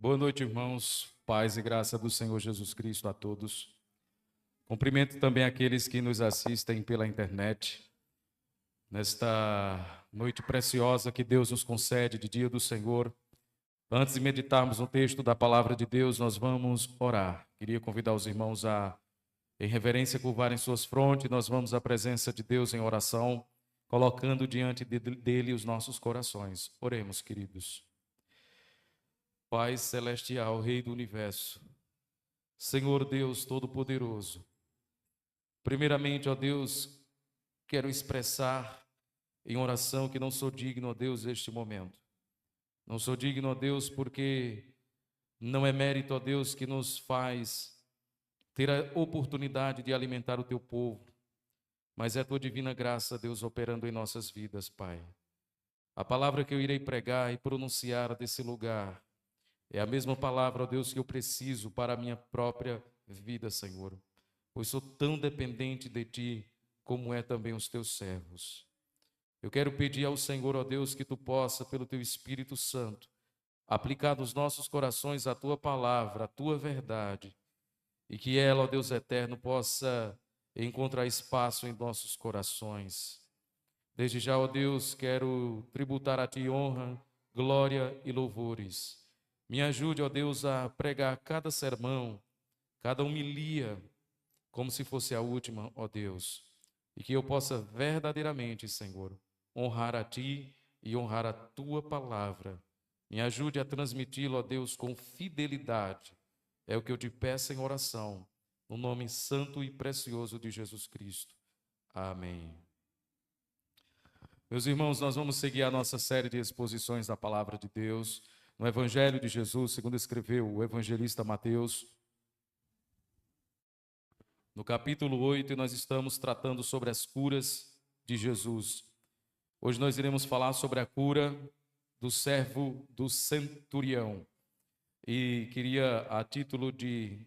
Boa noite, irmãos. Paz e graça do Senhor Jesus Cristo a todos. Cumprimento também aqueles que nos assistem pela internet. Nesta noite preciosa que Deus nos concede de dia do Senhor. Antes de meditarmos no texto da palavra de Deus, nós vamos orar. Queria convidar os irmãos a, em reverência, curvarem suas frontes. Nós vamos à presença de Deus em oração, colocando diante dele os nossos corações. Oremos, queridos. Pai celestial, Rei do universo, Senhor Deus Todo-Poderoso, primeiramente, ó Deus, quero expressar em oração que não sou digno, ó Deus, deste momento. Não sou digno, ó Deus, porque não é mérito, ó Deus, que nos faz ter a oportunidade de alimentar o teu povo, mas é a tua divina graça, Deus, operando em nossas vidas, Pai. A palavra que eu irei pregar e pronunciar desse lugar é a mesma palavra, ó Deus, que eu preciso para a minha própria vida, Senhor, pois sou tão dependente de Ti, como é também os Teus servos. Eu quero pedir ao Senhor, ó Deus, que Tu possa, pelo Teu Espírito Santo, aplicar nos nossos corações a Tua palavra, a Tua verdade, e que ela, ó Deus eterno, possa encontrar espaço em nossos corações. Desde já, ó Deus, quero tributar a Ti honra, glória e louvores. Me ajude, ó Deus, a pregar cada sermão, cada homilia, como se fosse a última, ó Deus. E que eu possa verdadeiramente, Senhor, honrar a Ti e honrar a Tua palavra. Me ajude a transmiti-lo, ó Deus, com fidelidade. É o que eu te peço em oração, no nome santo e precioso de Jesus Cristo. Amém. Meus irmãos, nós vamos seguir a nossa série de exposições da palavra de Deus no Evangelho de Jesus, segundo escreveu o evangelista Mateus. No capítulo 8, nós estamos tratando sobre as curas de Jesus. Hoje nós iremos falar sobre a cura do servo do centurião. E queria, a título de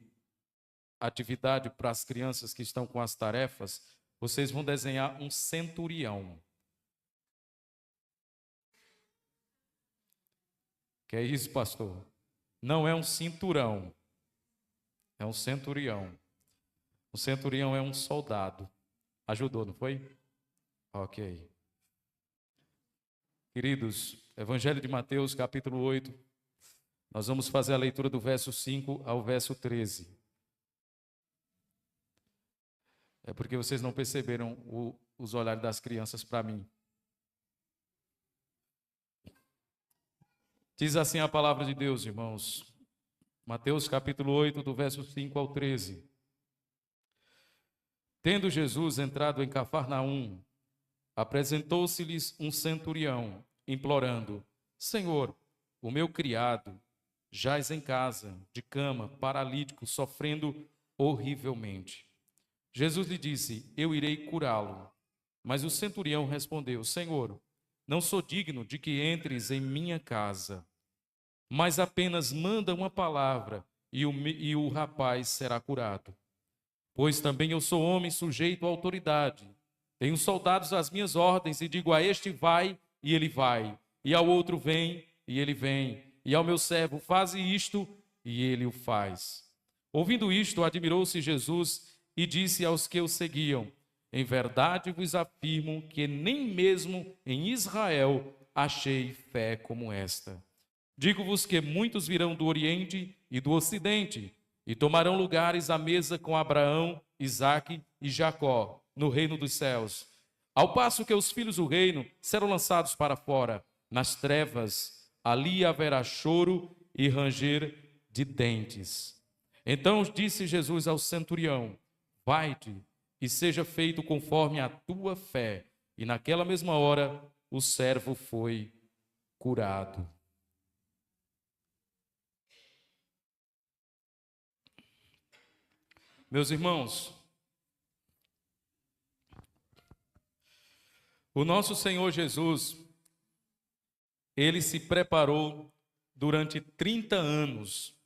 atividade para as crianças que estão com as tarefas, vocês vão desenhar um centurião. Que é isso, pastor? Não é um cinturão, é um centurião. O centurião é um soldado. Ajudou, não foi? Ok. Queridos, Evangelho de Mateus, capítulo 8, nós vamos fazer a leitura do verso 5 ao verso 13. É porque vocês não perceberam os olhares das crianças para mim. Diz assim a palavra de Deus, irmãos. Mateus capítulo 8, do verso 5 ao 13. Tendo Jesus entrado em Cafarnaum, apresentou-se-lhes um centurião, implorando: Senhor, o meu criado jaz em casa, de cama, paralítico, sofrendo horrivelmente. Jesus lhe disse: Eu irei curá-lo. Mas o centurião respondeu: Senhor, não sou digno de que entres em minha casa, mas apenas manda uma palavra e o rapaz será curado. Pois também eu sou homem sujeito à autoridade. Tenho soldados às minhas ordens e digo a este vai e ele vai, e ao outro vem e ele vem, e ao meu servo faze isto e ele o faz. Ouvindo isto, admirou-se Jesus e disse aos que o seguiam: Em verdade vos afirmo que nem mesmo em Israel achei fé como esta. Digo-vos que muitos virão do Oriente e do Ocidente e tomarão lugares à mesa com Abraão, Isaque e Jacó no reino dos céus. Ao passo que os filhos do reino serão lançados para fora, nas trevas, ali haverá choro e ranger de dentes. Então disse Jesus ao centurião: Vai-te e seja feito conforme a tua fé. E naquela mesma hora o servo foi curado. Meus irmãos, o nosso Senhor Jesus, ele se preparou durante 30 anos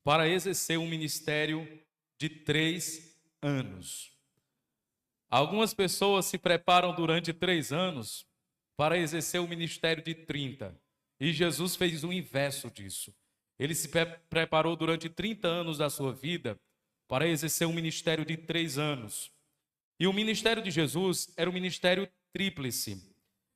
para exercer um ministério de 3 anos. Algumas pessoas se preparam durante 3 anos para exercer o ministério de 30. E Jesus fez o inverso disso. Ele se preparou durante 30 anos da sua vida para exercer um ministério de 3 anos. E o ministério de Jesus era um ministério tríplice.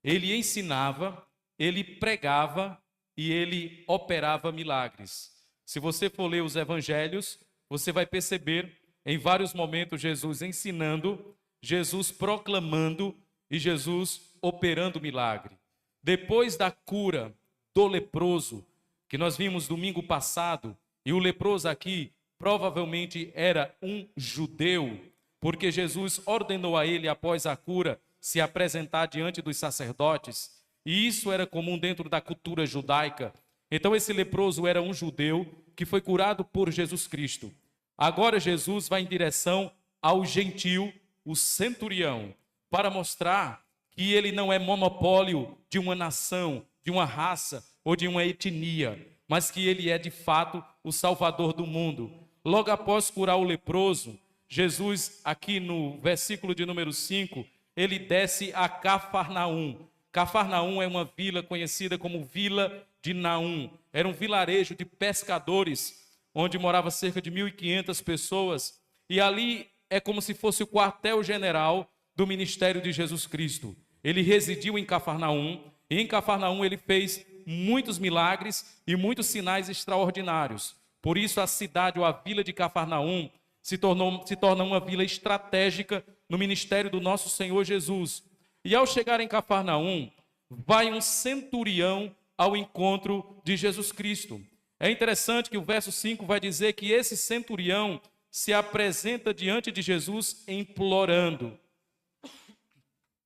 Ele ensinava, ele pregava e ele operava milagres. Se você for ler os evangelhos, você vai perceber em vários momentos Jesus ensinando, Jesus proclamando e Jesus operando milagre. Depois da cura do leproso, que nós vimos domingo passado, e o leproso aqui provavelmente era um judeu, porque Jesus ordenou a ele, após a cura, se apresentar diante dos sacerdotes, e isso era comum dentro da cultura judaica. Então esse leproso era um judeu que foi curado por Jesus Cristo. Agora Jesus vai em direção ao gentil, o centurião, para mostrar que ele não é monopólio de uma nação, de uma raça ou de uma etnia, mas que ele é de fato o Salvador do mundo. Logo após curar o leproso, Jesus, aqui no versículo de número 5, ele desce a Cafarnaum. Cafarnaum é uma vila conhecida como Vila de Naum. Era um vilarejo de pescadores, onde morava cerca de 1.500 pessoas. E ali é como se fosse o quartel-general do ministério de Jesus Cristo. Ele residiu em Cafarnaum, e em Cafarnaum ele fez muitos milagres e muitos sinais extraordinários. Por isso a cidade ou a vila de Cafarnaum se torna uma vila estratégica no ministério do nosso Senhor Jesus. E ao chegar em Cafarnaum, vai um centurião ao encontro de Jesus Cristo. É interessante que o verso 5 vai dizer que esse centurião se apresenta diante de Jesus implorando.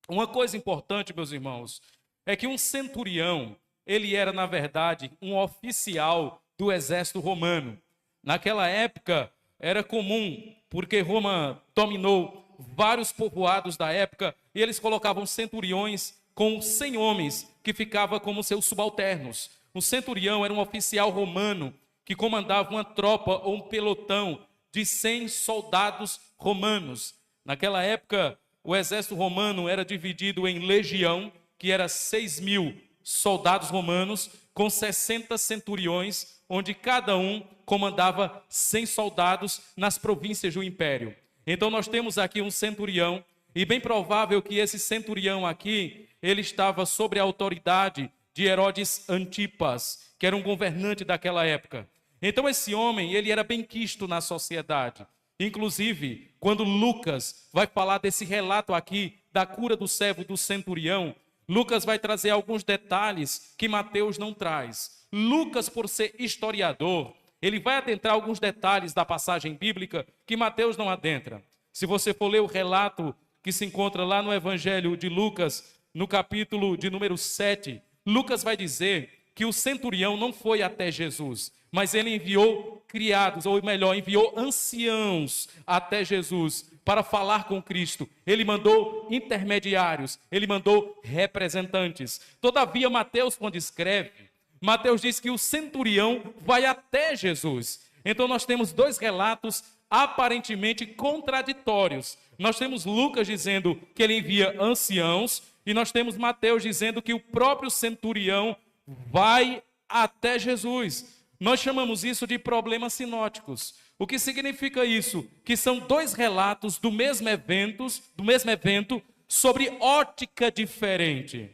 Uma coisa importante, meus irmãos, é que um centurião, ele era, na verdade, um oficial do exército romano. Naquela época, era comum, porque Roma dominou vários povoados da época, e eles colocavam centuriões com 100 homens, que ficavam como seus subalternos. Um centurião era um oficial romano, que comandava uma tropa ou um pelotão de 100 soldados romanos. Naquela época, o exército romano era dividido em legião, que era 6.000 soldados romanos, com 60 centuriões, onde cada um comandava 100 soldados nas províncias do império. Então nós temos aqui um centurião, e bem provável que esse centurião aqui, ele estava sob a autoridade de Herodes Antipas, que era um governante daquela época. Então esse homem, ele era bem quisto na sociedade. Inclusive, quando Lucas vai falar desse relato aqui, da cura do servo do centurião, Lucas vai trazer alguns detalhes que Mateus não traz. Lucas, por ser historiador, ele vai adentrar alguns detalhes da passagem bíblica que Mateus não adentra. Se você for ler o relato que se encontra lá no Evangelho de Lucas, no capítulo de número 7, Lucas vai dizer que o centurião não foi até Jesus, mas ele enviou criados, ou melhor, enviou anciãos até Jesus para falar com Cristo. Ele mandou intermediários, ele mandou representantes. Todavia, Mateus, quando escreve, Mateus diz que o centurião vai até Jesus. Então nós temos dois relatos aparentemente contraditórios. Nós temos Lucas dizendo que ele envia anciãos, e nós temos Mateus dizendo que o próprio centurião vai até Jesus. Nós chamamos isso de problemas sinóticos. O que significa isso? Que são dois relatos do mesmo evento sobre ótica diferente.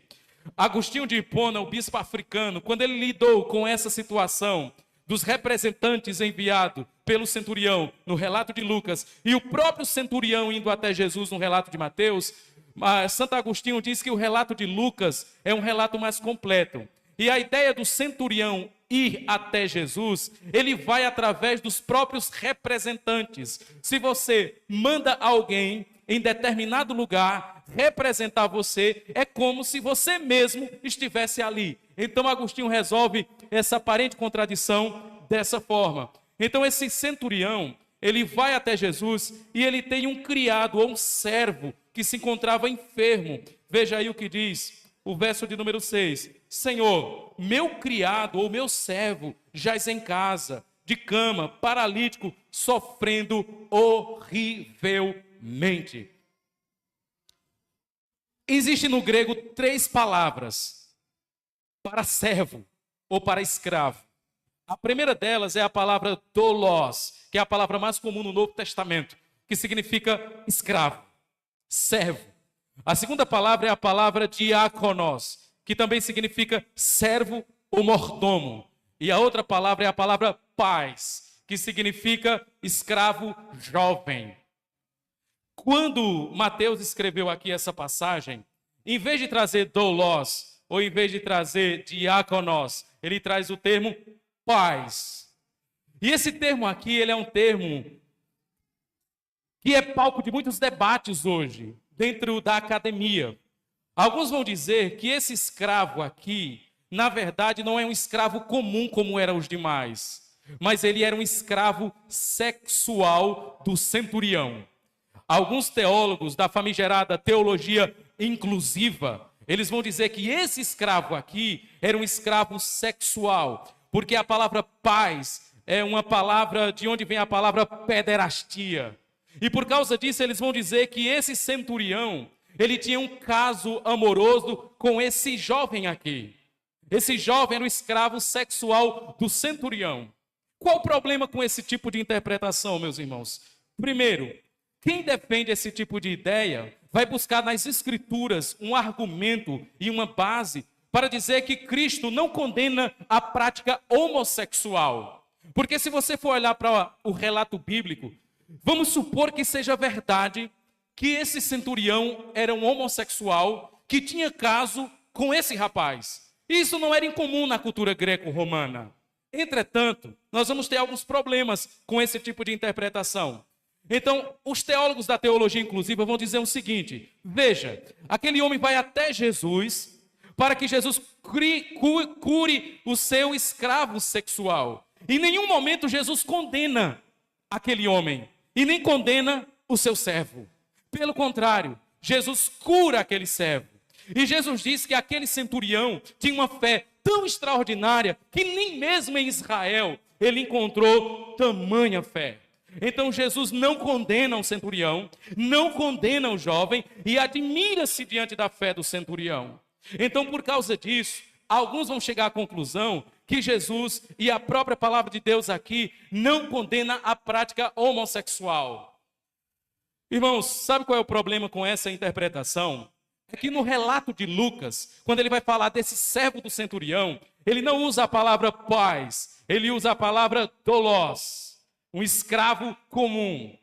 Agostinho de Hipona, o bispo africano, quando ele lidou com essa situação dos representantes enviados pelo centurião no relato de Lucas e o próprio centurião indo até Jesus no relato de Mateus, Santo Agostinho diz que o relato de Lucas é um relato mais completo. E a ideia do centurião ir até Jesus, ele vai através dos próprios representantes. Se você manda alguém em determinado lugar representar você, é como se você mesmo estivesse ali. Então Agostinho resolve essa aparente contradição dessa forma. Então esse centurião, ele vai até Jesus e ele tem um criado ou um servo que se encontrava enfermo. Veja aí o que diz o verso de número 6. Senhor, meu criado ou meu servo jaz em casa, de cama, paralítico, sofrendo horrivelmente. Existe no grego 3 palavras para servo ou para escravo. A primeira delas é a palavra doulos, que é a palavra mais comum no Novo Testamento, que significa escravo, servo. A segunda palavra é a palavra diáconos, que também significa servo ou mordomo. E a outra palavra é a palavra pais, que significa escravo jovem. Quando Mateus escreveu aqui essa passagem, em vez de trazer doulos, ou em vez de trazer diáconos, ele traz o termo pais. E esse termo aqui, ele é um termo que é palco de muitos debates hoje, dentro da academia. Alguns vão dizer que esse escravo aqui, na verdade, não é um escravo comum como eram os demais, mas ele era um escravo sexual do centurião. Alguns teólogos da famigerada teologia inclusiva, eles vão dizer que esse escravo aqui era um escravo sexual, porque a palavra pais é uma palavra de onde vem a palavra pederastia. E por causa disso eles vão dizer que esse centurião, ele tinha um caso amoroso com esse jovem aqui. Esse jovem era um escravo sexual do centurião. Qual o problema com esse tipo de interpretação, meus irmãos? Primeiro, quem defende esse tipo de ideia vai buscar nas Escrituras um argumento e uma base para dizer que Cristo não condena a prática homossexual. Porque se você for olhar para o relato bíblico, vamos supor que seja verdade que esse centurião era um homossexual que tinha caso com esse rapaz. Isso não era incomum na cultura greco-romana. Entretanto, nós vamos ter alguns problemas com esse tipo de interpretação. Então, os teólogos da teologia inclusiva vão dizer o seguinte: veja, aquele homem vai até Jesus para que Jesus cure o seu escravo sexual. Em nenhum momento Jesus condena aquele homem e nem condena o seu servo. Pelo contrário, Jesus cura aquele servo. E Jesus diz que aquele centurião tinha uma fé tão extraordinária que nem mesmo em Israel ele encontrou tamanha fé. Então Jesus não condena o centurião, não condena o jovem e admira-se diante da fé do centurião. Então, por causa disso, alguns vão chegar à conclusão que Jesus e a própria palavra de Deus aqui não condena a prática homossexual. Irmãos, sabe qual é o problema com essa interpretação? É que no relato de Lucas, quando ele vai falar desse servo do centurião, ele não usa a palavra pais, ele usa a palavra doulos. Um escravo comum.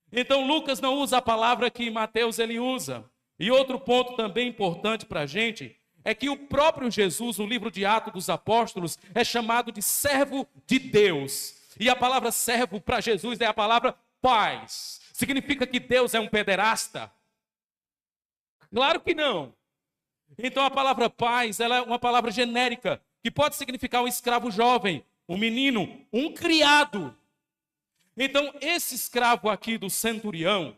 Então Lucas não usa a palavra que Mateus ele usa. E outro ponto também importante para a gente é que o próprio Jesus, no livro de Atos dos Apóstolos, é chamado de servo de Deus. E a palavra servo para Jesus é a palavra pais. Significa que Deus é um pederasta? Claro que não. Então a palavra pais, ela é uma palavra genérica, que pode significar um escravo jovem, um menino, um criado. Então, esse escravo aqui do centurião,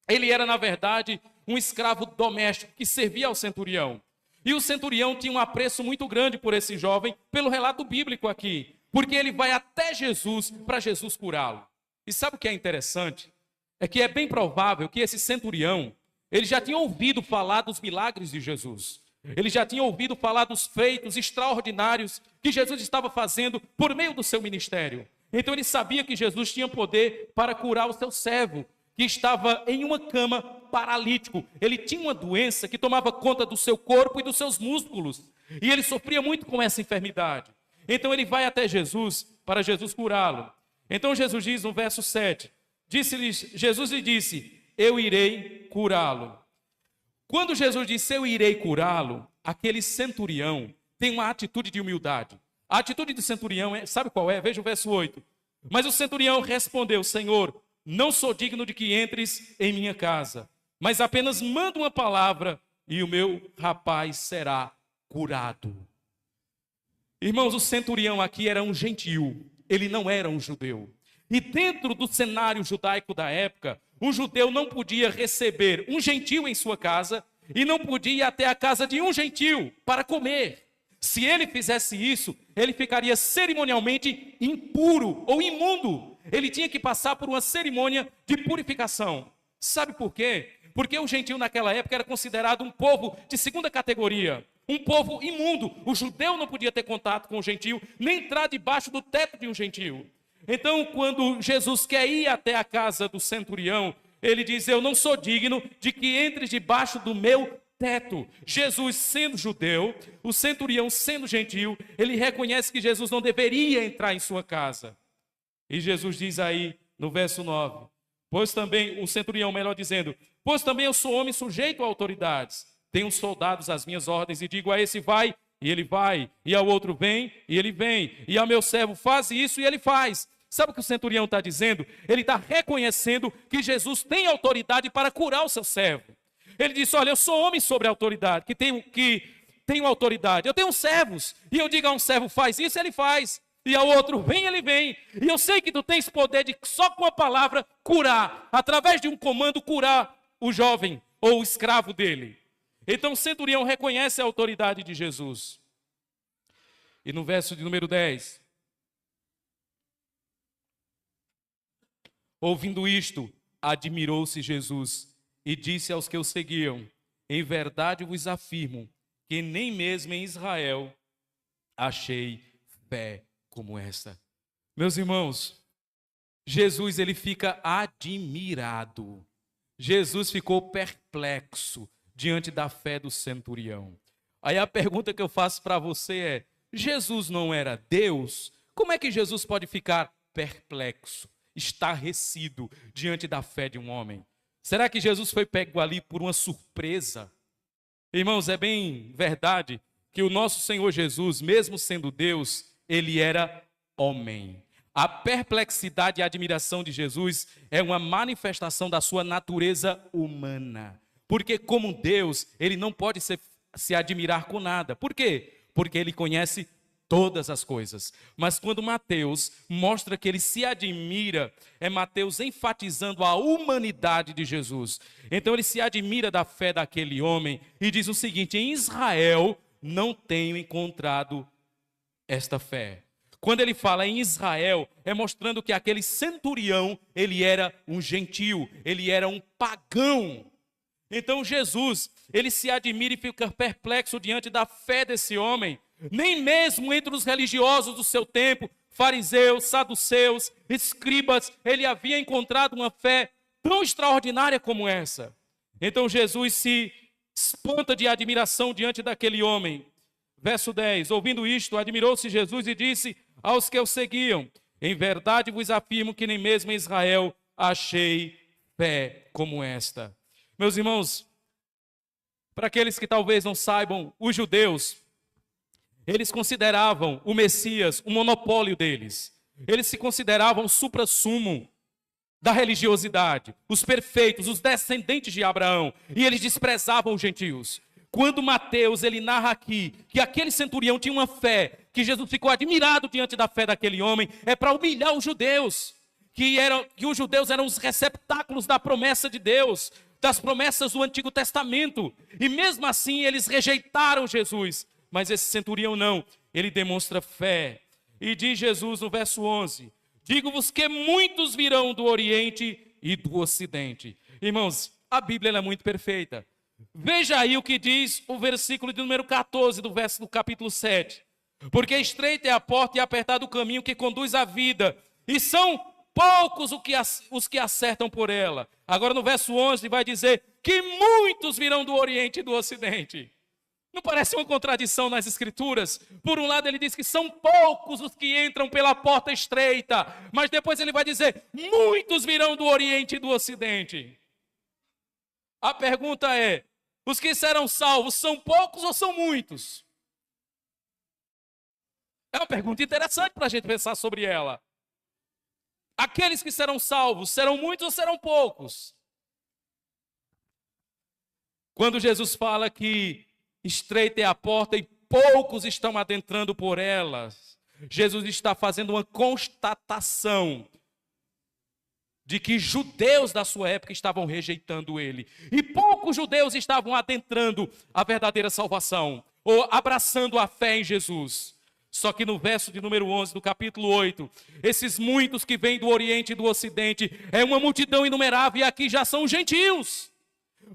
ele era, na verdade, um escravo doméstico que servia ao centurião. E o centurião tinha um apreço muito grande por esse jovem, pelo relato bíblico aqui, porque ele vai até Jesus para Jesus curá-lo. E sabe o que é interessante? É que é bem provável que esse centurião, ele já tinha ouvido falar dos milagres de Jesus. Ele já tinha ouvido falar dos feitos extraordinários que Jesus estava fazendo por meio do seu ministério. Então ele sabia que Jesus tinha poder para curar o seu servo, que estava em uma cama paralítico. Ele tinha uma doença que tomava conta do seu corpo e dos seus músculos. E ele sofria muito com essa enfermidade. Então ele vai até Jesus para Jesus curá-lo. Então Jesus diz no verso 7, Jesus lhe disse, eu irei curá-lo. Quando Jesus disse, eu irei curá-lo, aquele centurião tem uma atitude de humildade. A atitude do centurião, sabe qual é? Veja o verso 8. Mas o centurião respondeu, Senhor, não sou digno de que entres em minha casa, mas apenas manda uma palavra e o meu rapaz será curado. Irmãos, o centurião aqui era um gentil, ele não era um judeu. E dentro do cenário judaico da época, um judeu não podia receber um gentil em sua casa e não podia ir até a casa de um gentil para comer. Se ele fizesse isso, ele ficaria cerimonialmente impuro ou imundo. Ele tinha que passar por uma cerimônia de purificação. Sabe por quê? Porque o gentil naquela época era considerado um povo de segunda categoria. um povo imundo. O judeu não podia ter contato com o gentio, nem entrar debaixo do teto de um gentio. Então, quando Jesus quer ir até a casa do centurião, ele diz: eu não sou digno de que entres debaixo do meu teto. Jesus sendo judeu, o centurião sendo gentio, ele reconhece que Jesus não deveria entrar em sua casa. E Jesus diz aí no verso 9, pois também, o centurião melhor dizendo, pois também eu sou homem sujeito a autoridades, tenho soldados às minhas ordens, e digo a esse vai, e ele vai, e ao outro vem, e ele vem, e ao meu servo faz isso, e ele faz. Sabe o que o centurião está dizendo? Ele está reconhecendo que Jesus tem autoridade para curar o seu servo. Ele disse: olha, eu sou homem sobre autoridade, que tenho autoridade. Eu tenho servos, e eu digo a um servo, faz isso, ele faz. E ao outro, vem, ele vem. E eu sei que tu tens poder de só com a palavra curar, através de um comando, curar o jovem ou o escravo dele. Então o centurião reconhece a autoridade de Jesus. E no verso de número 10, ouvindo isto, admirou-se Jesus e disse aos que o seguiam: em verdade vos afirmo que nem mesmo em Israel achei fé como esta. Meus irmãos, Jesus ele fica admirado. Jesus ficou perplexo diante da fé do centurião. Aí a pergunta que eu faço para você é: Jesus não era Deus? Como é que Jesus pode ficar perplexo, estarrecido diante da fé de um homem? Será que Jesus foi pego ali por uma surpresa? Irmãos, é bem verdade que o nosso Senhor Jesus, mesmo sendo Deus, ele era homem. A perplexidade e a admiração de Jesus é uma manifestação da sua natureza humana. Porque como Deus, ele não pode se admirar com nada. Por quê? Porque ele conhece todas as coisas. Mas quando Mateus mostra que ele se admira, é Mateus enfatizando a humanidade de Jesus. Então ele se admira da fé daquele homem e diz o seguinte: em Israel não tenho encontrado esta fé. Quando ele fala em Israel, é mostrando que aquele centurião, ele era um gentio, ele era um pagão. Então Jesus, ele se admira e fica perplexo diante da fé desse homem. Nem mesmo entre os religiosos do seu tempo, fariseus, saduceus, escribas, ele havia encontrado uma fé tão extraordinária como essa. Então Jesus se espanta de admiração diante daquele homem. Verso 10, ouvindo isto, admirou-se Jesus e disse aos que o seguiam: em verdade vos afirmo que nem mesmo em Israel achei fé como esta. Meus irmãos, para aqueles que talvez não saibam, os judeus, eles consideravam o Messias um monopólio deles. Eles se consideravam o suprassumo da religiosidade, os perfeitos, os descendentes de Abraão, e eles desprezavam os gentios. Quando Mateus, ele narra aqui que aquele centurião tinha uma fé, que Jesus ficou admirado diante da fé daquele homem, é para humilhar os judeus, que os judeus eram os receptáculos da promessa de Deus, das promessas do Antigo Testamento, e mesmo assim eles rejeitaram Jesus. Mas esse centurião não, ele demonstra fé. E diz Jesus no verso 11, digo-vos que muitos virão do Oriente e do Ocidente. Irmãos, a Bíblia é muito perfeita. Veja aí o que diz o versículo de número 14 do capítulo 7. Porque estreita é a porta e apertado o caminho que conduz à vida, e são poucos os que acertam por ela. Agora no verso 11 vai dizer que muitos virão do Oriente e do Ocidente. Não parece uma contradição nas Escrituras? Por um lado ele diz que são poucos os que entram pela porta estreita, mas depois ele vai dizer, muitos virão do Oriente e do Ocidente. A pergunta é, os que serão salvos são poucos ou são muitos? É uma pergunta interessante para a gente pensar sobre ela. Aqueles que serão salvos, serão muitos ou serão poucos? Quando Jesus fala que estreita é a porta e poucos estão adentrando por elas, Jesus está fazendo uma constatação de que judeus da sua época estavam rejeitando ele. E poucos judeus estavam adentrando a verdadeira salvação, ou abraçando a fé em Jesus. Só que no verso de número 11 do capítulo 8, esses muitos que vêm do Oriente e do Ocidente, é uma multidão inumerável, e aqui já são gentios.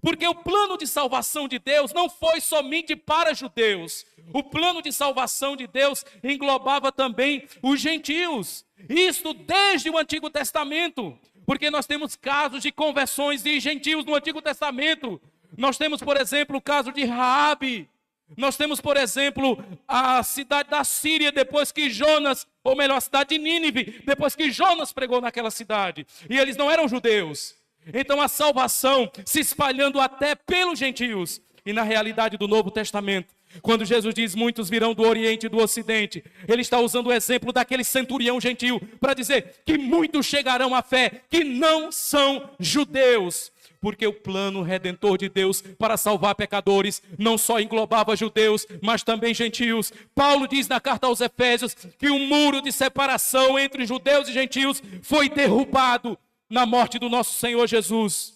Porque o plano de salvação de Deus não foi somente para judeus. O plano de salvação de Deus englobava também os gentios. Isto desde o Antigo Testamento. Porque nós temos casos de conversões de gentios no Antigo Testamento. Nós temos, por exemplo, o caso de Raabe. Nós temos, por exemplo, a cidade da Síria, depois que Jonas, ou melhor, a cidade de Nínive, depois que Jonas pregou naquela cidade. E eles não eram judeus. Então a salvação se espalhando até pelos gentios. E na realidade do Novo Testamento, quando Jesus diz muitos virão do Oriente e do Ocidente, ele está usando o exemplo daquele centurião gentil para dizer que muitos chegarão à fé que não são judeus. Porque o plano redentor de Deus para salvar pecadores não só englobava judeus, mas também gentios. Paulo diz na carta aos Efésios que o muro de separação entre judeus e gentios foi derrubado na morte do nosso Senhor Jesus.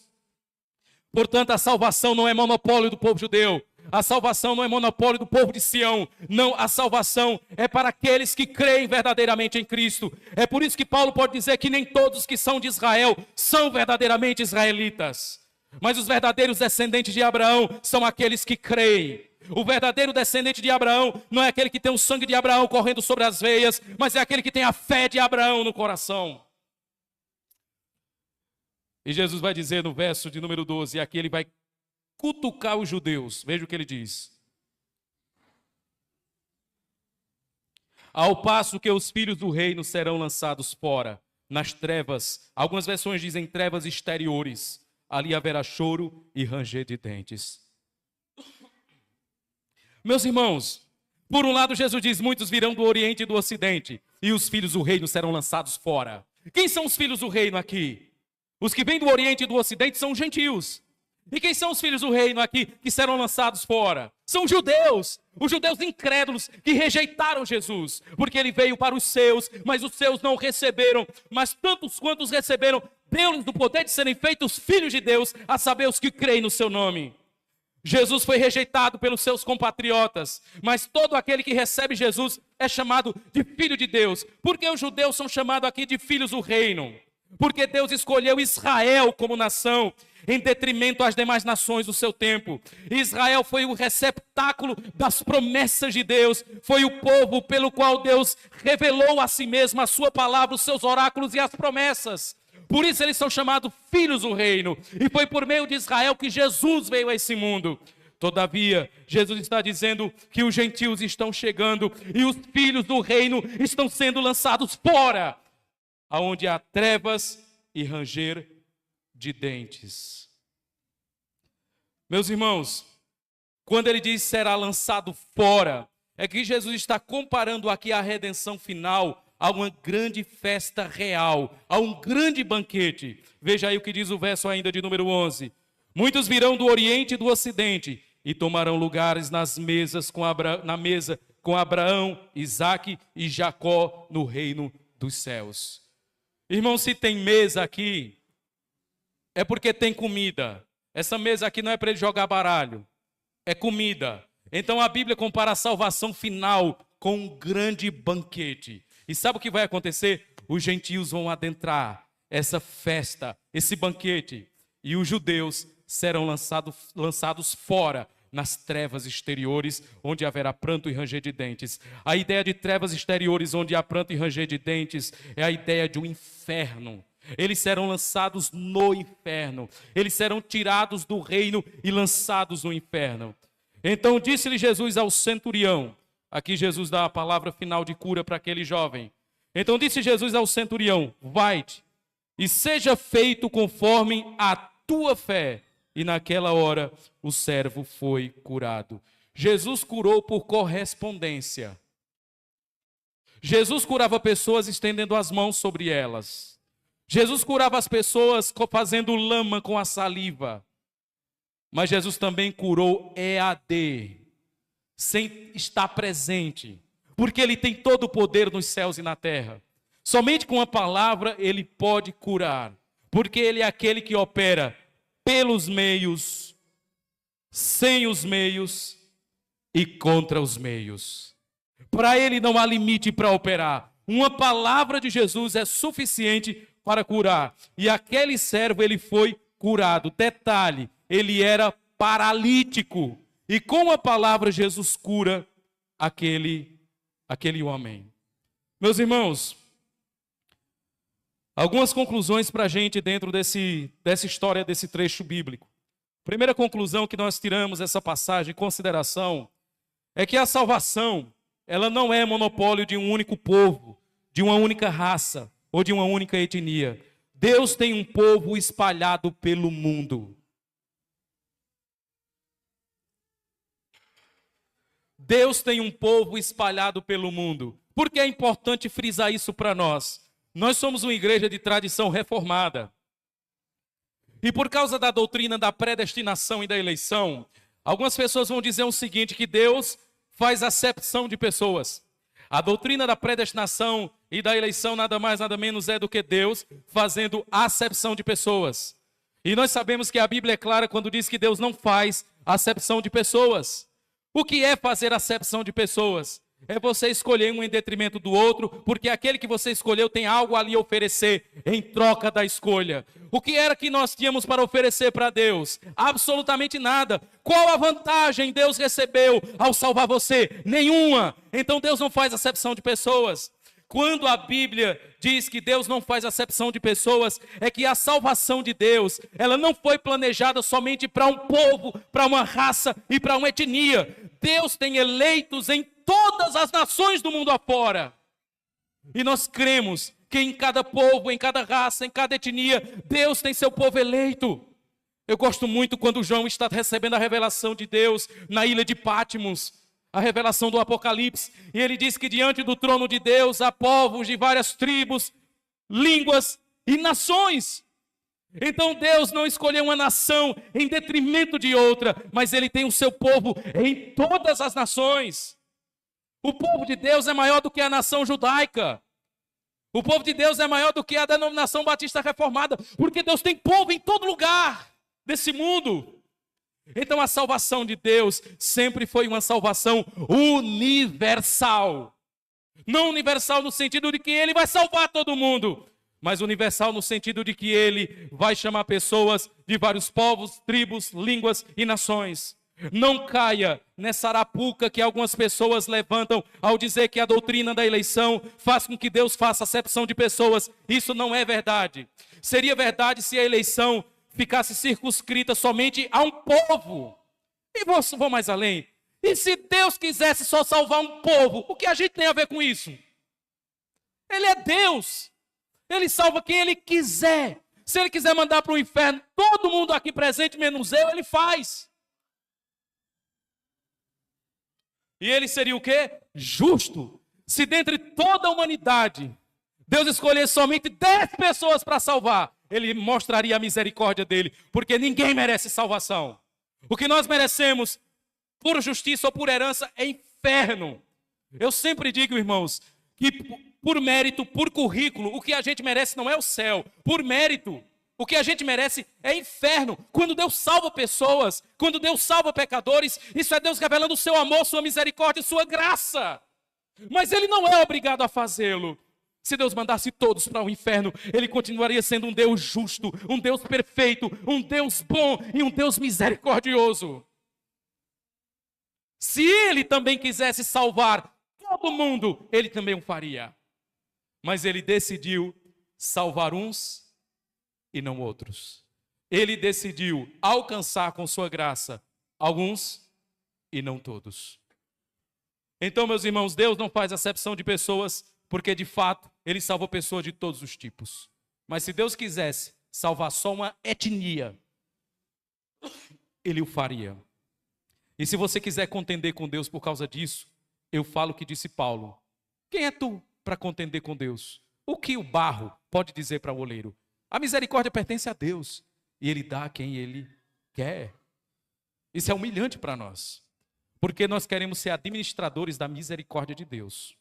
Portanto, a salvação não é monopólio do povo judeu. A salvação não é monopólio do povo de Sião. Não, a salvação é para aqueles que creem verdadeiramente em Cristo. É por isso que Paulo pode dizer que nem todos que são de Israel são verdadeiramente israelitas. Mas os verdadeiros descendentes de Abraão são aqueles que creem. O verdadeiro descendente de Abraão não é aquele que tem o sangue de Abraão correndo sobre as veias, mas é aquele que tem a fé de Abraão no coração. E Jesus vai dizer no verso de número 12, e aqui ele vai cutucar os judeus. Veja o que ele diz. Ao passo que os filhos do reino serão lançados fora, nas trevas. Algumas versões dizem trevas exteriores. Ali haverá choro e ranger de dentes. Meus irmãos, por um lado Jesus diz, muitos virão do Oriente e do Ocidente, e os filhos do reino serão lançados fora. Quem são os filhos do reino aqui? Os que vêm do Oriente e do Ocidente são os gentios. E quem são os filhos do reino aqui que serão lançados fora? São os judeus incrédulos que rejeitaram Jesus, porque ele veio para os seus, mas os seus não receberam. Mas tantos quantos receberam, deu-lhes o poder de serem feitos filhos de Deus, a saber os que creem no seu nome. Jesus foi rejeitado pelos seus compatriotas, mas todo aquele que recebe Jesus é chamado de filho de Deus. Por que os judeus são chamados aqui de filhos do reino? Porque Deus escolheu Israel como nação, em detrimento às demais nações do seu tempo. Israel foi o receptáculo das promessas de Deus, foi o povo pelo qual Deus revelou a si mesmo a sua palavra, os seus oráculos e as promessas. Por isso eles são chamados filhos do reino, e foi por meio de Israel que Jesus veio a esse mundo. Todavia, Jesus está dizendo que os gentios estão chegando, e os filhos do reino estão sendo lançados fora, aonde há trevas e ranger de dentes. Meus irmãos, quando ele diz será lançado fora, é que Jesus está comparando aqui a redenção final a uma grande festa real, a um grande banquete. Veja aí o que diz o verso ainda de número 11. Muitos virão do Oriente e do Ocidente e tomarão lugares na mesa com Abraão, Isaque e Jacó no reino dos céus. Irmão, se tem mesa aqui, é porque tem comida. Essa mesa aqui não é para ele jogar baralho, é comida. Então a Bíblia compara a salvação final com um grande banquete. E sabe o que vai acontecer? Os gentios vão adentrar essa festa, esse banquete, e os judeus serão lançados fora, nas trevas exteriores, onde haverá pranto e ranger de dentes. A ideia de trevas exteriores, onde há pranto e ranger de dentes, é a ideia de um inferno. Eles serão lançados no inferno. Eles serão tirados do reino e lançados no inferno. Então disse-lhe Jesus ao centurião, aqui Jesus dá a palavra final de cura para aquele jovem. Então disse Jesus ao centurião, vai-te e seja feito conforme a tua fé. E naquela hora o servo foi curado. Jesus curou por correspondência. Jesus curava pessoas estendendo as mãos sobre elas. Jesus curava as pessoas fazendo lama com a saliva. Mas Jesus também curou EAD, sem estar presente, porque ele tem todo o poder nos céus e na terra. Somente com a palavra ele pode curar, porque ele é aquele que opera pelos meios, sem os meios e contra os meios. Para ele não há limite para operar. Uma palavra de Jesus é suficiente para curar. E aquele servo, ele foi curado. Detalhe, ele era paralítico. E com a palavra Jesus cura aquele homem. Meus irmãos, algumas conclusões para a gente dentro dessa história, desse trecho bíblico. Primeira conclusão que nós tiramos dessa passagem em consideração é que a salvação, ela não é monopólio de um único povo, de uma única raça ou de uma única etnia. Deus tem um povo espalhado pelo mundo. Deus tem um povo espalhado pelo mundo. Por que é importante frisar isso para nós? Nós somos uma igreja de tradição reformada. E por causa da doutrina da predestinação e da eleição, algumas pessoas vão dizer o seguinte, que Deus faz acepção de pessoas. A doutrina da predestinação e da eleição nada mais, nada menos é do que Deus fazendo acepção de pessoas. E nós sabemos que a Bíblia é clara quando diz que Deus não faz acepção de pessoas. O que é fazer acepção de pessoas? É você escolher um em detrimento do outro, porque aquele que você escolheu tem algo ali a oferecer em troca da escolha. O que era que nós tínhamos para oferecer para Deus? Absolutamente nada. Qual a vantagem Deus recebeu ao salvar você? Nenhuma. Então Deus não faz acepção de pessoas. Quando a Bíblia diz que Deus não faz acepção de pessoas, é que a salvação de Deus, ela não foi planejada somente para um povo, para uma raça e para uma etnia. Deus tem eleitos em todas as nações do mundo afora. E nós cremos que em cada povo, em cada raça, em cada etnia, Deus tem seu povo eleito. Eu gosto muito quando João está recebendo a revelação de Deus na ilha de Patmos, a revelação do Apocalipse, e ele diz que diante do trono de Deus há povos de várias tribos, línguas e nações. Então Deus não escolheu uma nação em detrimento de outra, mas Ele tem o seu povo em todas as nações. O povo de Deus é maior do que a nação judaica. O povo de Deus é maior do que a denominação batista reformada, porque Deus tem povo em todo lugar desse mundo. Então a salvação de Deus sempre foi uma salvação universal. Não universal no sentido de que Ele vai salvar todo mundo, mas universal no sentido de que Ele vai chamar pessoas de vários povos, tribos, línguas e nações. Não caia nessa arapuca que algumas pessoas levantam ao dizer que a doutrina da eleição faz com que Deus faça acepção de pessoas. Isso não é verdade. Seria verdade se a eleição ficasse circunscrita somente a um povo. E vou mais além. E se Deus quisesse só salvar um povo, o que a gente tem a ver com isso? Ele é Deus. Ele salva quem Ele quiser. Se Ele quiser mandar para o inferno todo mundo aqui presente, menos eu, Ele faz. E Ele seria o quê? Justo. Se dentre toda a humanidade, Deus escolhesse somente 10 pessoas para salvar, Ele mostraria a misericórdia dEle, porque ninguém merece salvação. O que nós merecemos, por justiça ou por herança, é inferno. Eu sempre digo, irmãos, que por mérito, por currículo, o que a gente merece não é o céu. Por mérito, o que a gente merece é inferno. Quando Deus salva pessoas, quando Deus salva pecadores, isso é Deus revelando o seu amor, sua misericórdia, sua graça. Mas Ele não é obrigado a fazê-lo. Se Deus mandasse todos para o inferno, Ele continuaria sendo um Deus justo, um Deus perfeito, um Deus bom e um Deus misericordioso. Se Ele também quisesse salvar todo mundo, Ele também o faria. Mas Ele decidiu salvar uns e não outros. Ele decidiu alcançar com sua graça alguns e não todos. Então, meus irmãos, Deus não faz acepção de pessoas, porque de fato Ele salvou pessoas de todos os tipos. Mas se Deus quisesse salvar só uma etnia, Ele o faria. E se você quiser contender com Deus por causa disso, eu falo o que disse Paulo. Quem é tu para contender com Deus? O que o barro pode dizer para o oleiro? A misericórdia pertence a Deus e Ele dá a quem Ele quer. Isso é humilhante para nós, porque nós queremos ser administradores da misericórdia de Deus.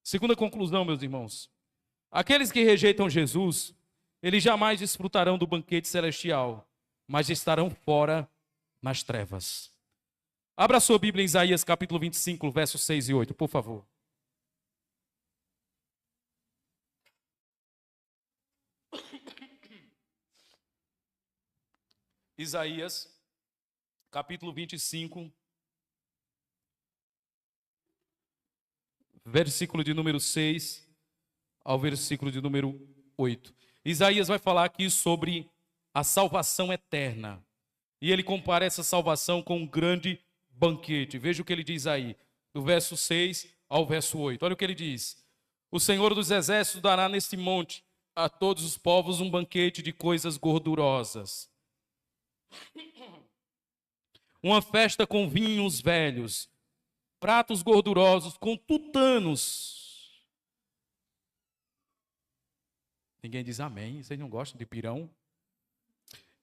Segunda conclusão, meus irmãos. Aqueles que rejeitam Jesus, eles jamais desfrutarão do banquete celestial, mas estarão fora nas trevas. Abra sua Bíblia em Isaías capítulo 25, versos 6 e 8, por favor. Isaías, capítulo 25, versículo de número 6 ao versículo de número 8. Isaías vai falar aqui sobre a salvação eterna. E ele compara essa salvação com um grande banquete. Veja o que ele diz aí, do verso 6 ao verso 8. Olha o que ele diz. O Senhor dos Exércitos dará neste monte a todos os povos um banquete de coisas gordurosas. Uma festa com vinhos velhos, pratos gordurosos com tutanos. Ninguém diz amém. Vocês não gostam de pirão?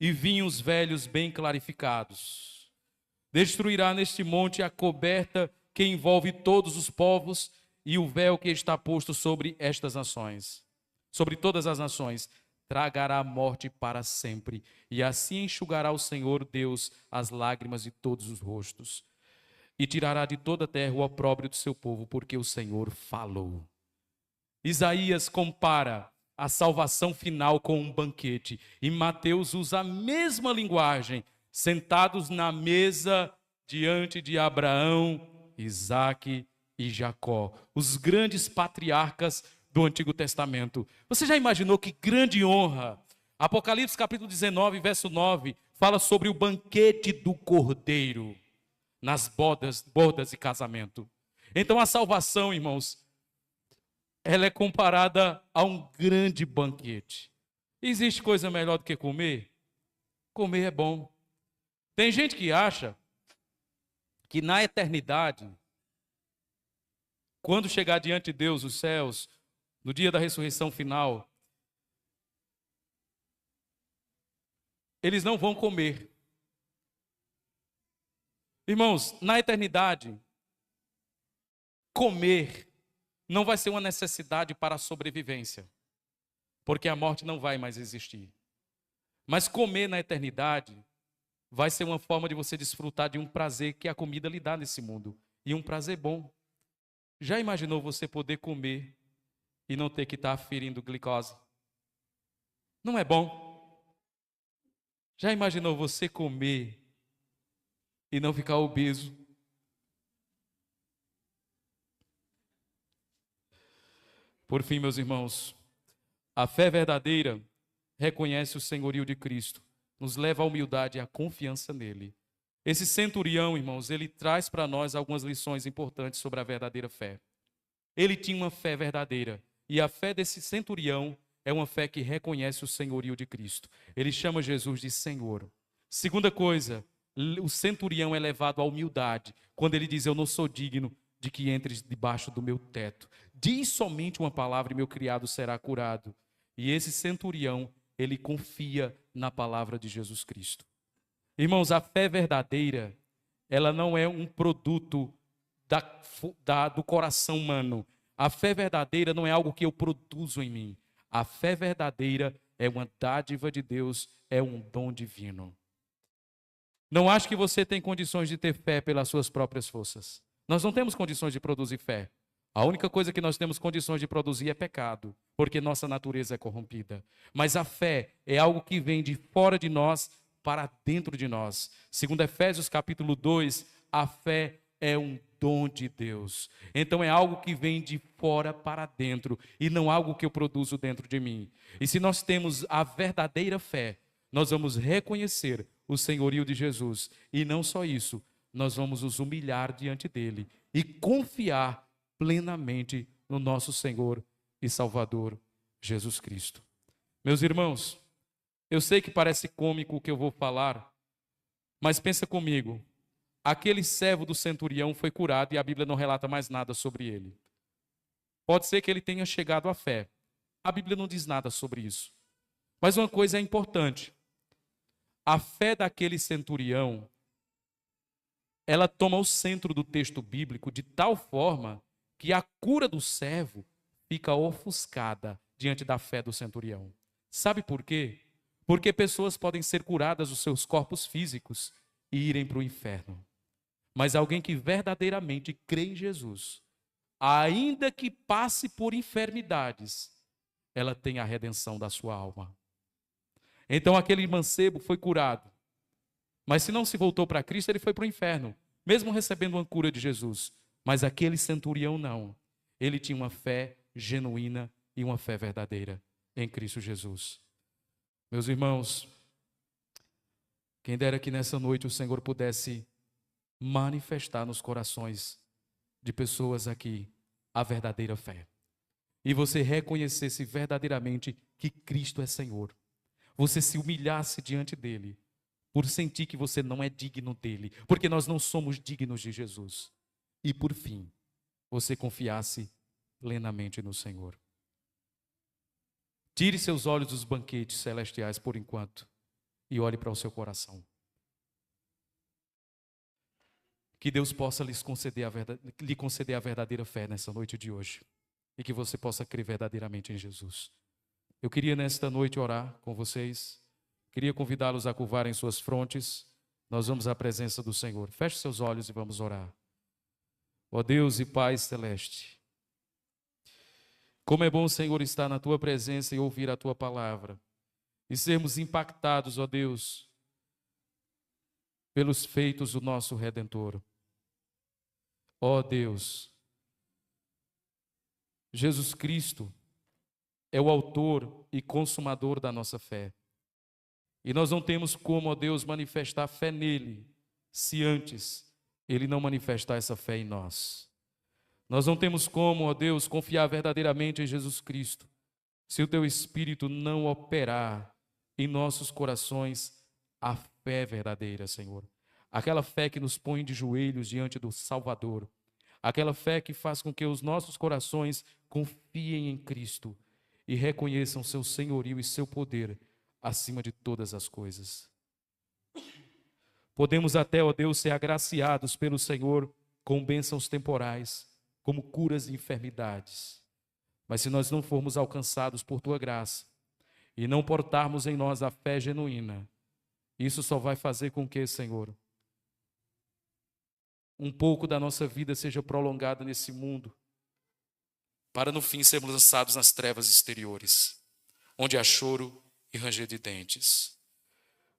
E vinhos velhos bem clarificados. Destruirá neste monte a coberta que envolve todos os povos e o véu que está posto sobre estas nações. Sobre todas as nações, tragará a morte para sempre, e assim enxugará o Senhor Deus as lágrimas de todos os rostos, e tirará de toda a terra o opróbrio do seu povo, porque o Senhor falou. Isaías compara a salvação final com um banquete, e Mateus usa a mesma linguagem, sentados na mesa diante de Abraão, Isaque e Jacó, os grandes patriarcas do Antigo Testamento. Você já imaginou que grande honra? Apocalipse capítulo 19, verso 9, fala sobre o banquete do Cordeiro nas bodas de casamento. Então a salvação, irmãos, ela é comparada a um grande banquete. Existe coisa melhor do que comer? Comer é bom. Tem gente que acha que na eternidade, quando chegar diante de Deus, os céus, no dia da ressurreição final, eles não vão comer. Irmãos, na eternidade, comer não vai ser uma necessidade para a sobrevivência, porque a morte não vai mais existir. Mas comer na eternidade vai ser uma forma de você desfrutar de um prazer que a comida lhe dá nesse mundo, e um prazer bom. Já imaginou você poder comer e não ter que estar aferindo glicose? Não é bom? Já imaginou você comer e não ficar obeso? Por fim, meus irmãos, a fé verdadeira reconhece o senhorio de Cristo, nos leva à humildade e à confiança nele. Esse centurião, irmãos, ele traz para nós algumas lições importantes sobre a verdadeira fé. Ele tinha uma fé verdadeira, e a fé desse centurião é uma fé que reconhece o senhorio de Cristo. Ele chama Jesus de Senhor. Segunda coisa, o centurião é levado à humildade, quando ele diz: eu não sou digno de que entres debaixo do meu teto. Diz somente uma palavra e meu criado será curado. E esse centurião, ele confia na palavra de Jesus Cristo. Irmãos, a fé verdadeira, ela não é um produto do coração humano. A fé verdadeira não é algo que eu produzo em mim. A fé verdadeira é uma dádiva de Deus, é um dom divino. Não acho que você tem condições de ter fé pelas suas próprias forças. Nós não temos condições de produzir fé. A única coisa que nós temos condições de produzir é pecado, porque nossa natureza é corrompida. Mas a fé é algo que vem de fora de nós para dentro de nós. Segundo Efésios capítulo 2, a fé é um dom de Deus. Então é algo que vem de fora para dentro e não algo que eu produzo dentro de mim. E se nós temos a verdadeira fé, nós vamos reconhecer o senhorio de Jesus. E não só isso, nós vamos nos humilhar diante dele e confiar plenamente no nosso Senhor e Salvador Jesus Cristo. Meus irmãos, eu sei que parece cômico o que eu vou falar, mas pensa comigo. Aquele servo do centurião foi curado e a Bíblia não relata mais nada sobre ele. Pode ser que ele tenha chegado à fé. A Bíblia não diz nada sobre isso. Mas uma coisa é importante. A fé daquele centurião, ela toma o centro do texto bíblico de tal forma que a cura do servo fica ofuscada diante da fé do centurião. Sabe por quê? Porque pessoas podem ser curadas dos seus corpos físicos e irem para o inferno. Mas alguém que verdadeiramente crê em Jesus, ainda que passe por enfermidades, ela tem a redenção da sua alma. Então aquele mancebo foi curado. Mas se não se voltou para Cristo, ele foi para o inferno, mesmo recebendo uma cura de Jesus. Mas aquele centurião não. Ele tinha uma fé genuína e uma fé verdadeira em Cristo Jesus. Meus irmãos, quem dera que nessa noite o Senhor pudesse manifestar nos corações de pessoas aqui a verdadeira fé. E você reconhecesse verdadeiramente que Cristo é Senhor. Você se humilhasse diante dele, por sentir que você não é digno dele, porque nós não somos dignos de Jesus. E por fim, você confiasse plenamente no Senhor. Tire seus olhos dos banquetes celestiais por enquanto e olhe para o seu coração. Que Deus possa lhe conceder a verdadeira fé nessa noite de hoje. E que você possa crer verdadeiramente em Jesus. Eu queria nesta noite orar com vocês. Queria convidá-los a curvarem suas frontes. Nós vamos à presença do Senhor. Feche seus olhos e vamos orar. Ó Deus e Pai celeste, como é bom, Senhor, estar na Tua presença e ouvir a Tua palavra. E sermos impactados, ó Deus, pelos feitos do nosso Redentor. Ó Deus, Jesus Cristo é o autor e consumador da nossa fé. E nós não temos como, ó Deus, manifestar fé nele, se antes ele não manifestar essa fé em nós. Nós não temos como, ó Deus, confiar verdadeiramente em Jesus Cristo, se o Teu Espírito não operar em nossos corações a fé verdadeira, Senhor. Aquela fé que nos põe de joelhos diante do Salvador. Aquela fé que faz com que os nossos corações confiem em Cristo e reconheçam seu senhorio e seu poder acima de todas as coisas. Podemos até, ó Deus, ser agraciados pelo Senhor com bênçãos temporais, como curas de enfermidades. Mas se nós não formos alcançados por Tua graça e não portarmos em nós a fé genuína, isso só vai fazer com que, Senhor, um pouco da nossa vida seja prolongada nesse mundo, para no fim sermos lançados nas trevas exteriores, onde há choro e ranger de dentes.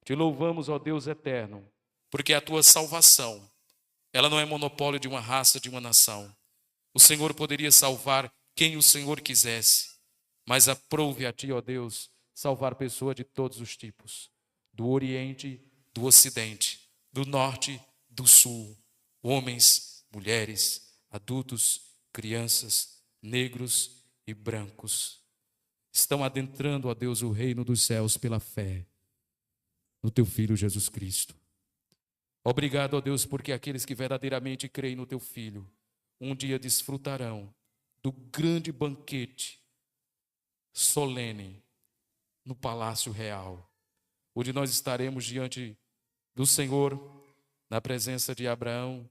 Te louvamos, ó Deus eterno, porque a Tua salvação, ela não é monopólio de uma raça, de uma nação. O Senhor poderia salvar quem o Senhor quisesse, mas aprouve a Ti, ó Deus, salvar pessoas de todos os tipos, do Oriente, do Ocidente, do Norte, do Sul, homens, mulheres, adultos, crianças, negros e brancos. Estão adentrando, ó Deus, o reino dos céus pela fé no Teu Filho Jesus Cristo. Obrigado, ó Deus, porque aqueles que verdadeiramente creem no Teu Filho, um dia desfrutarão do grande banquete solene no Palácio Real, onde nós estaremos diante do Senhor, na presença de Abraão,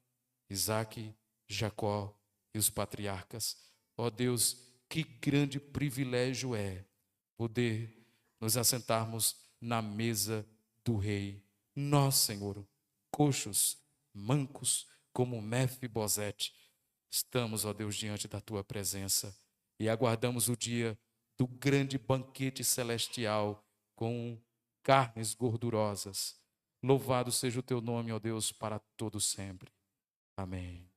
Isaque, Jacó e os patriarcas. Ó Deus, que grande privilégio é poder nos assentarmos na mesa do Rei. Nós, Senhor, coxos, mancos, como Mefibosete, estamos, ó Deus, diante da Tua presença e aguardamos o dia do grande banquete celestial com carnes gordurosas. Louvado seja o Teu nome, ó Deus, para todo sempre. Amém.